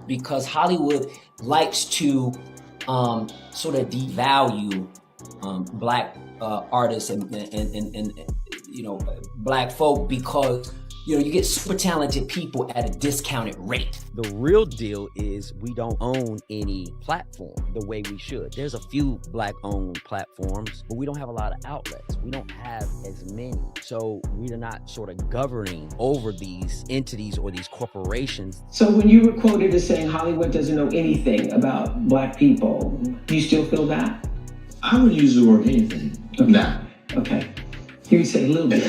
because Hollywood likes to sort of devalue black artists and black folk, because you get super talented people at a discounted rate. The real deal is we don't own any platform the way we should. There's a few black-owned platforms, but we don't have a lot of outlets. We don't have as many. So we're not sort of governing over these entities or these corporations. So when you were quoted as saying Hollywood doesn't know anything about black people, do you still feel that? I would use the word anything. Okay. Now. Okay. You would say a little bit.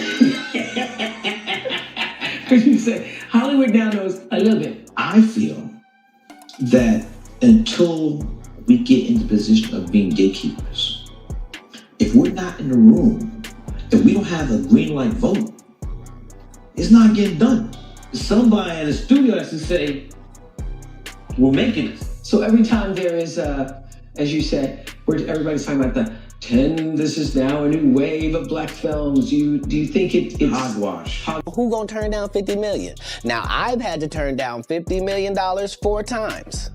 Because you say Hollywood now knows a little bit. I feel that until we get in the position of being gatekeepers, if we're not in the room, if we don't have a green light vote, it's not getting done. Somebody in the studio has to say, we're making it. So every time there is, as you said, where everybody's talking about this is now a new wave of black films. Do you think it's hogwash? Who gonna turn down $50 million? Now, I've had to turn down $50 million 4 times.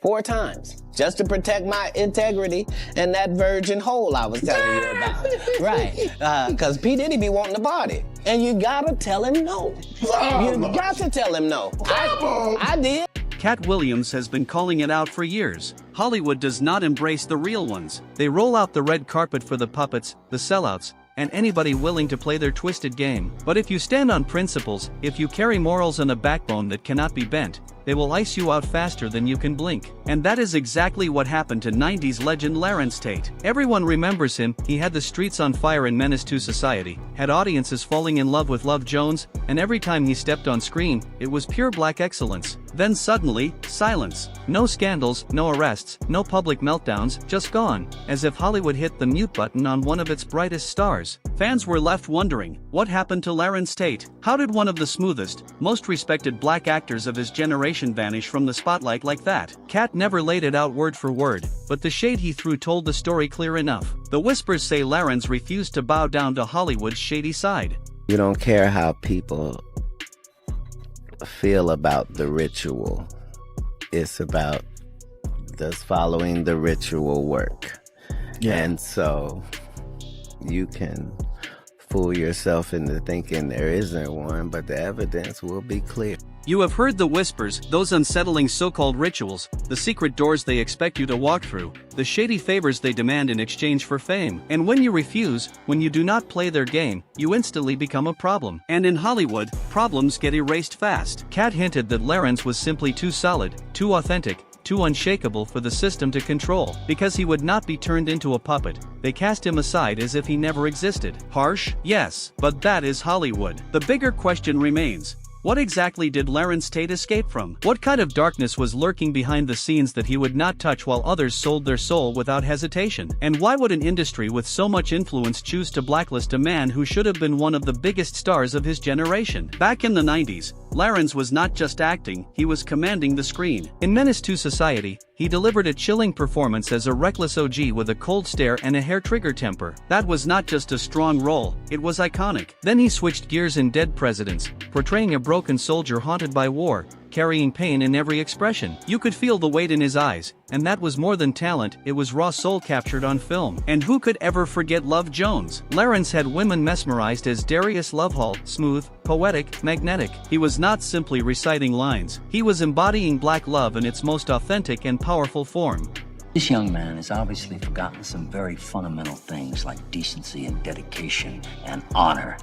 4 times. Just to protect my integrity and that virgin hole I was telling you about. Right. Because P. Diddy be wanting to party. And you gotta tell him no. You got to tell him no. I did. Katt Williams has been calling it out for years. Hollywood does not embrace the real ones. They roll out the red carpet for the puppets, the sellouts, and anybody willing to play their twisted game. But if you stand on principles, if you carry morals and a backbone that cannot be bent, they will ice you out faster than you can blink. And that is exactly what happened to 90s legend Larenz Tate. Everyone remembers him. He had the streets on fire in Menace to Society, had audiences falling in love with Love Jones, and every time he stepped on screen, it was pure black excellence. Then suddenly, silence. No scandals, no arrests, no public meltdowns, just gone. As if Hollywood hit the mute button on one of its brightest stars. Fans were left wondering, what happened to Larenz Tate? How did one of the smoothest, most respected black actors of his generation vanish from the spotlight like that? Katt never laid it out word for word, but the shade he threw told the story clear enough. The whispers say Larenz refused to bow down to Hollywood's shady side. You don't care how people feel about the ritual. It's about does following the ritual work. Yeah. And so you can fool yourself into thinking there isn't one, but the evidence will be clear. You have heard the whispers, those unsettling so-called rituals, the secret doors they expect you to walk through, the shady favors they demand in exchange for fame. And when you refuse, when you do not play their game, you instantly become a problem. And in Hollywood, problems get erased fast. Katt hinted that Larenz was simply too solid, too authentic, too unshakable for the system to control. Because he would not be turned into a puppet, they cast him aside as if he never existed. Harsh? Yes, but that is Hollywood. The bigger question remains. What exactly did Larenz Tate escape from? What kind of darkness was lurking behind the scenes that he would not touch while others sold their soul without hesitation? And why would an industry with so much influence choose to blacklist a man who should have been one of the biggest stars of his generation? Back in the 90s, Larenz was not just acting, he was commanding the screen. In Menace to Society, he delivered a chilling performance as a reckless OG with a cold stare and a hair-trigger temper. That was not just a strong role, it was iconic. Then he switched gears in Dead Presidents, portraying a broken soldier haunted by war, carrying pain in every expression. You could feel the weight in his eyes, and that was more than talent, it was raw soul captured on film. And who could ever forget Love Jones? Larenz had women mesmerized as Darius Lovehall, smooth, poetic, magnetic. He was not simply reciting lines, he was embodying black love in its most authentic and powerful form. This young man has obviously forgotten some very fundamental things like decency and dedication and honor.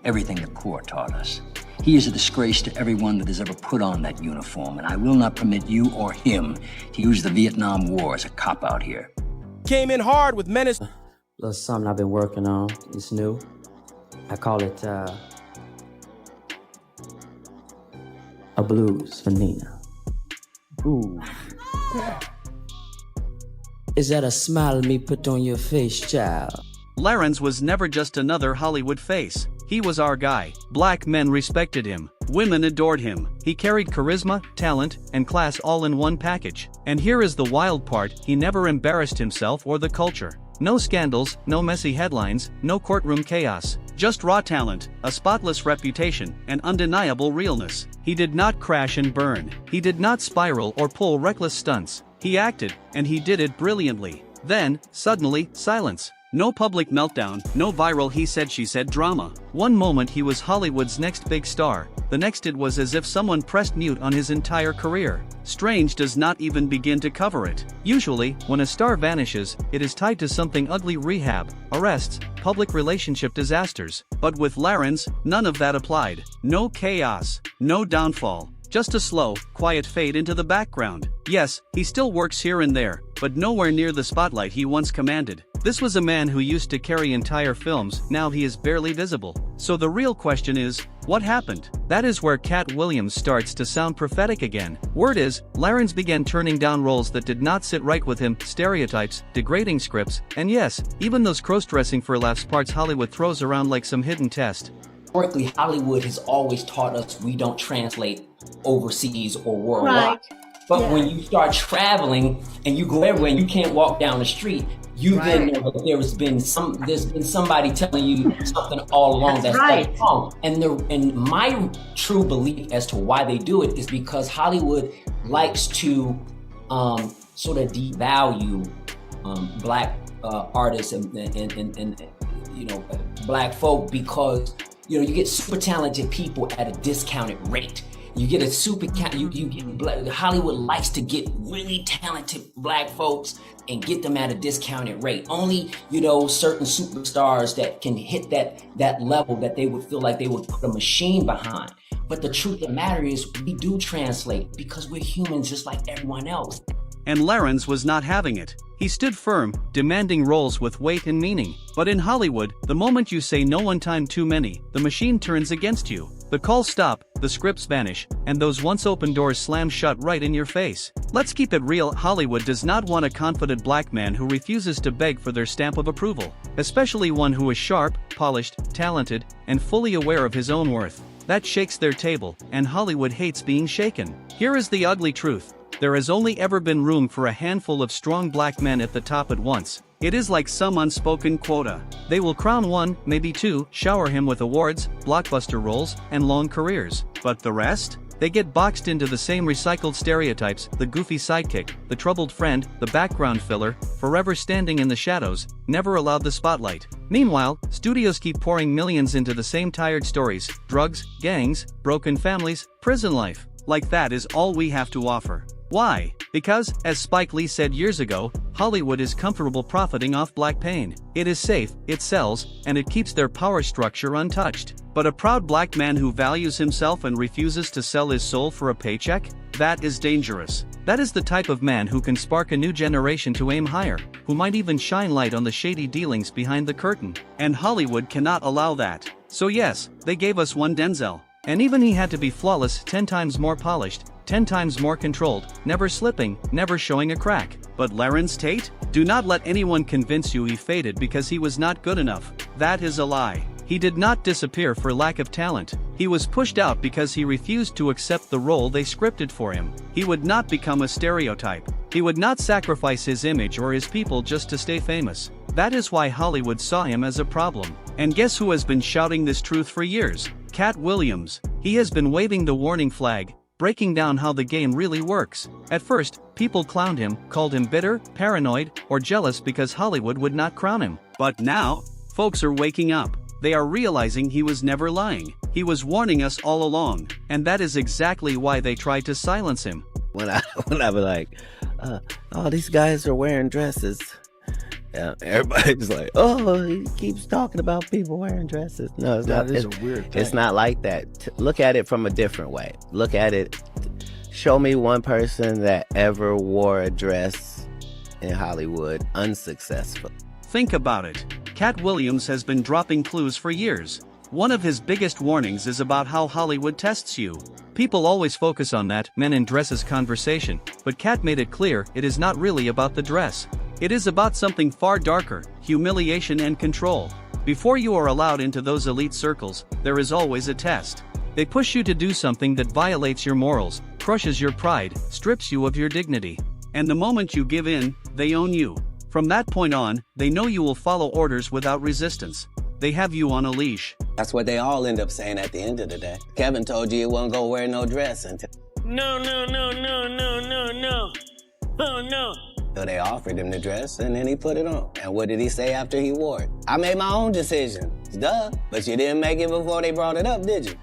Everything the Corps taught us. He is a disgrace to everyone that has ever put on that uniform, and I will not permit you or him to use the Vietnam War as a cop-out here. Came in hard with Menace. Little something I've been working on. It's new. I call it a blues for Nina. Ooh. Is that a smile me put on your face, child? Larenz was never just another Hollywood face. He was our guy. Black men respected him. Women adored him. He carried charisma, talent, and class all in one package. And here is the wild part, he never embarrassed himself or the culture. No scandals, no messy headlines, no courtroom chaos. Just raw talent, a spotless reputation, and undeniable realness. He did not crash and burn. He did not spiral or pull reckless stunts. He acted, and he did it brilliantly. Then, suddenly, silence. No public meltdown, no viral he said she said drama. One moment he was Hollywood's next big star, the next it was as if someone pressed mute on his entire career. Strange does not even begin to cover it. Usually, when a star vanishes, it is tied to something ugly: rehab, arrests, public relationship disasters. But with Larenz, none of that applied. No chaos, no downfall. Just a slow, quiet fade into the background. Yes, he still works here and there, but nowhere near the spotlight he once commanded. This was a man who used to carry entire films, now he is barely visible. So the real question is, what happened? That is where Katt Williams starts to sound prophetic again. Word is, Larenz began turning down roles that did not sit right with him, stereotypes, degrading scripts, and yes, even those cross-dressing for laughs parts Hollywood throws around like some hidden test. Historically, Hollywood has always taught us we don't translate overseas or worldwide. Right. But when you start traveling and you go everywhere and you can't walk down the street, you then know that there's been somebody telling you something all along that's wrong. And my true belief as to why they do it is because Hollywood likes to sort of devalue black artists and black folk, because you get super talented people at a discounted rate. You get a Hollywood likes to get really talented black folks and get them at a discounted rate. Only, certain superstars that can hit that level that they would feel like they would put a machine behind. But the truth of the matter is, we do translate because we're humans just like everyone else. And Larenz was not having it. He stood firm, demanding roles with weight and meaning. But in Hollywood, the moment you say no one time too many, the machine turns against you. The calls stop, the scripts vanish, and those once open doors slam shut right in your face. Let's keep it real, Hollywood does not want a confident black man who refuses to beg for their stamp of approval. Especially one who is sharp, polished, talented, and fully aware of his own worth. That shakes their table, and Hollywood hates being shaken. Here is the ugly truth. There has only ever been room for a handful of strong black men at the top at once. It is like some unspoken quota. They will crown one, maybe two, shower him with awards, blockbuster roles, and long careers. But the rest? They get boxed into the same recycled stereotypes: the goofy sidekick, the troubled friend, the background filler, forever standing in the shadows, never allowed the spotlight. Meanwhile, studios keep pouring millions into the same tired stories: drugs, gangs, broken families, prison life. Like that is all we have to offer. Why? Because, as Spike Lee said years ago, Hollywood is comfortable profiting off black pain. It is safe, it sells, and it keeps their power structure untouched. But a proud black man who values himself and refuses to sell his soul for a paycheck? That is dangerous. That is the type of man who can spark a new generation to aim higher, who might even shine light on the shady dealings behind the curtain. And Hollywood cannot allow that. So yes, they gave us one Denzel. And even he had to be flawless, 10 times more polished, 10 times more controlled, never slipping, never showing a crack. But Larenz Tate? Do not let anyone convince you he faded because he was not good enough. That is a lie. He did not disappear for lack of talent. He was pushed out because he refused to accept the role they scripted for him. He would not become a stereotype. He would not sacrifice his image or his people just to stay famous. That is why Hollywood saw him as a problem. And guess who has been shouting this truth for years? Katt Williams. He has been waving the warning flag, breaking down how the game really works. At first, people clowned him, called him bitter, paranoid, or jealous because Hollywood would not crown him. But now, folks are waking up. They are realizing he was never lying. He was warning us all along, and that is exactly why they tried to silence him. When I was like, oh, these guys are wearing dresses. Everybody's like, oh, he keeps talking about people wearing dresses. No, it's not. That is a weird thing. It's not like that. Look at it from a different way. Look at it. Show me one person that ever wore a dress in Hollywood unsuccessful. Think about it. Katt Williams has been dropping clues for years. One of his biggest warnings is about how Hollywood tests you. People always focus on that men in dresses conversation, but Katt made it clear it is not really about the dress. It is about something far darker: humiliation and control. Before you are allowed into those elite circles, there is always a test. They push you to do something that violates your morals, crushes your pride, strips you of your dignity. And the moment you give in, they own you. From that point on, they know you will follow orders without resistance. they have you on a leash. That's what they all end up saying at the end of the day. Kevin told you he wasn't gonna wear no dress until... No. Oh, no. So they offered him the dress, and then he put it on. And what did he say after he wore it? I made my own decision. Duh. But you didn't make it before they brought it up, did you?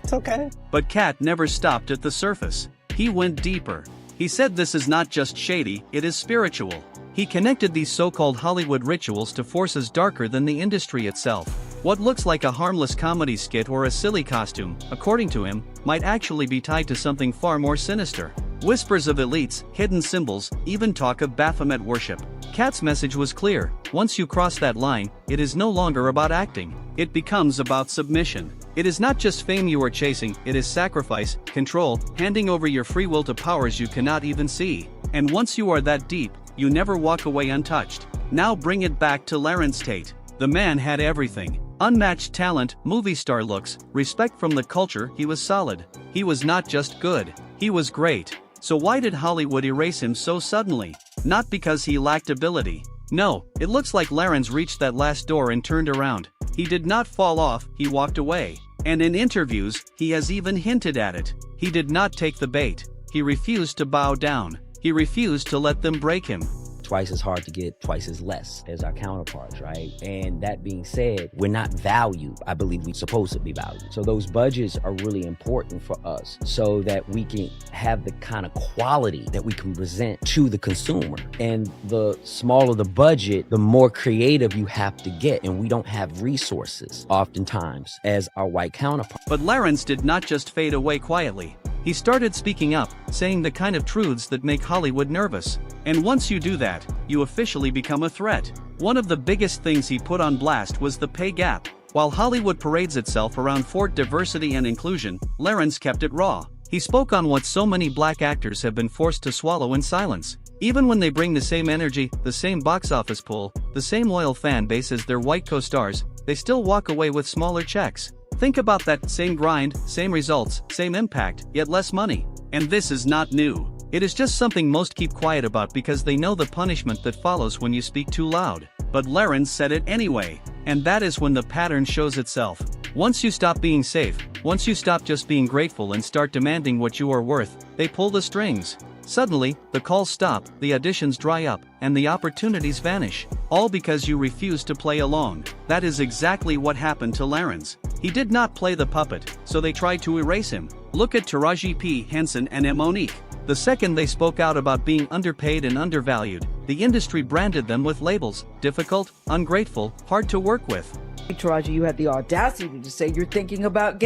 It's okay. But Katt never stopped at the surface. He went deeper. He said this is not just shady, it is spiritual. He connected these so-called Hollywood rituals to forces darker than the industry itself. What looks like a harmless comedy skit or a silly costume, according to him, might actually be tied to something far more sinister. Whispers of elites, hidden symbols, even talk of Baphomet worship. Katt's message was clear: once you cross that line, it is no longer about acting. It becomes about submission. It is not just fame you are chasing, it is sacrifice, control, handing over your free will to powers you cannot even see. And once you are that deep, you never walk away untouched. Now bring it back to Larenz Tate. The man had everything. Unmatched talent, movie star looks, respect from the culture. He was solid. He was not just good, he was great. So why did Hollywood erase him so suddenly? Not because he lacked ability. No, it looks like Larenz reached that last door and turned around. He did not fall off, he walked away. And in interviews, he has even hinted at it. He did not take the bait. He refused to bow down. He refused to let them break him. Twice as hard to get, twice as less as our counterparts, right? And that being said, we're not valued. I believe we're supposed to be valued. So those budgets are really important for us so that we can have the kind of quality that we can present to the consumer. And the smaller the budget, the more creative you have to get. And we don't have resources oftentimes as our white counterparts. But Larenz did not just fade away quietly. He started speaking up, saying the kind of truths that make Hollywood nervous. And once you do that, you officially become a threat. One of the biggest things he put on blast was the pay gap. While Hollywood parades itself around Fort diversity and inclusion, Larenz kept it raw. He spoke on what so many black actors have been forced to swallow in silence. Even when they bring the same energy, the same box office pull, the same loyal fan base as their white co-stars, they still walk away with smaller checks. Think about that: same grind, same results, same impact, yet less money. And this is not new. It is just something most keep quiet about because they know the punishment that follows when you speak too loud. But Larenz said it anyway. And that is when the pattern shows itself. Once you stop being safe, once you stop just being grateful and start demanding what you are worth, they pull the strings. Suddenly, the calls stop, the auditions dry up, and the opportunities vanish. All because you refuse to play along. That is exactly what happened to Larenz. He did not play the puppet, so they tried to erase him. Look at Taraji P. Henson and Monique. The second they spoke out about being underpaid and undervalued, the industry branded them with labels: difficult, ungrateful, hard to work with. Taraji, you had the audacity to say you're thinking about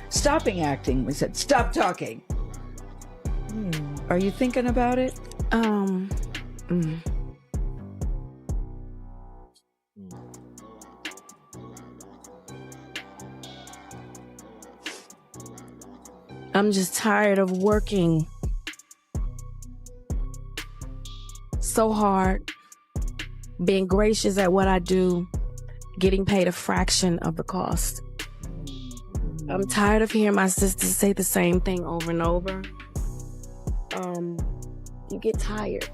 stopping acting. We said, stop talking. Are you thinking about it? I'm just tired of working so hard, being gracious at what I do, getting paid a fraction of the cost. I'm tired of hearing my sisters say the same thing over and over. You get tired.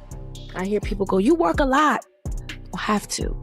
I hear people go, you work a lot. Well, have to.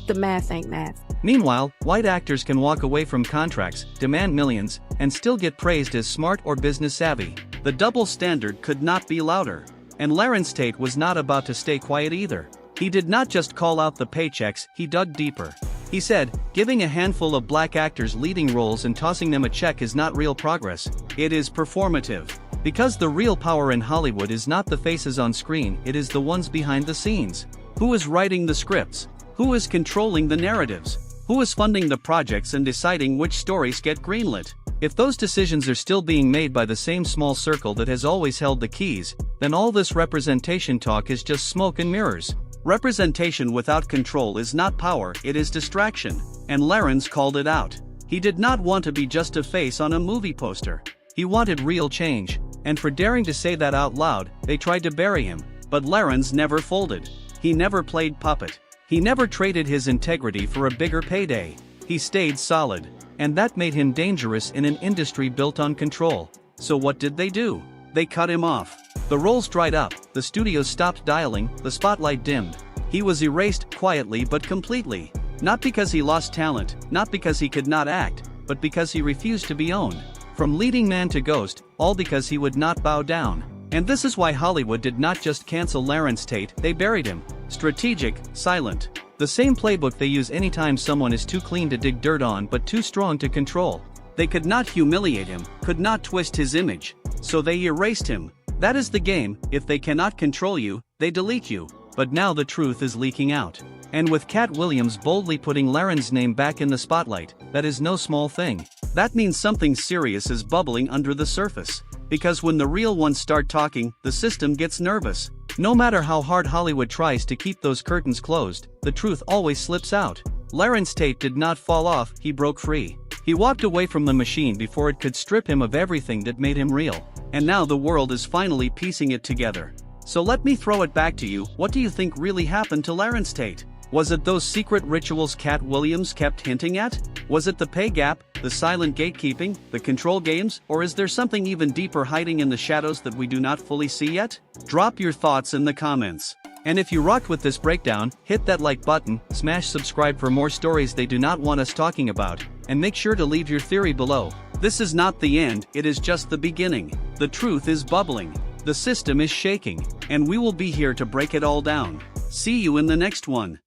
The math ain't math. Meanwhile, white actors can walk away from contracts, demand millions, and still get praised as smart or business savvy. The double standard could not be louder. And Larenz Tate was not about to stay quiet either. He did not just call out the paychecks, he dug deeper. He said, giving a handful of black actors leading roles and tossing them a check is not real progress. It is performative. Because the real power in Hollywood is not the faces on screen, it is the ones behind the scenes. Who is writing the scripts? Who is controlling the narratives? Who is funding the projects and deciding which stories get greenlit? If those decisions are still being made by the same small circle that has always held the keys, then all this representation talk is just smoke and mirrors. Representation without control is not power, it is distraction. And Larenz called it out. He did not want to be just a face on a movie poster. He wanted real change. And for daring to say that out loud, they tried to bury him. But Larenz never folded. He never played puppet. He never traded his integrity for a bigger payday. He stayed solid. And that made him dangerous in an industry built on control. So what did they do? They cut him off. The roles dried up, the studios stopped dialing, the spotlight dimmed. He was erased quietly but completely. Not because he lost talent, not because he could not act, but because he refused to be owned. From leading man to ghost, all because he would not bow down. And this is why Hollywood did not just cancel Larenz Tate, they buried him. Strategic, silent. The same playbook they use anytime someone is too clean to dig dirt on but too strong to control. They could not humiliate him, could not twist his image. So they erased him. That is the game. If they cannot control you, they delete you. But now the truth is leaking out. And with Katt Williams boldly putting Laren's name back in the spotlight, that is no small thing. That means something serious is bubbling under the surface. Because when the real ones start talking, the system gets nervous. No matter how hard Hollywood tries to keep those curtains closed, the truth always slips out. Larenz Tate did not fall off, he broke free. He walked away from the machine before it could strip him of everything that made him real. And now the world is finally piecing it together. So let me throw it back to you, what do you think really happened to Larenz Tate? Was it those secret rituals Katt Williams kept hinting at? Was it the pay gap, the silent gatekeeping, the control games, or is there something even deeper hiding in the shadows that we do not fully see yet? Drop your thoughts in the comments. And if you rocked with this breakdown, hit that like button, smash subscribe for more stories they do not want us talking about, and make sure to leave your theory below. This is not the end, it is just the beginning. The truth is bubbling. The system is shaking, and we will be here to break it all down. See you in the next one.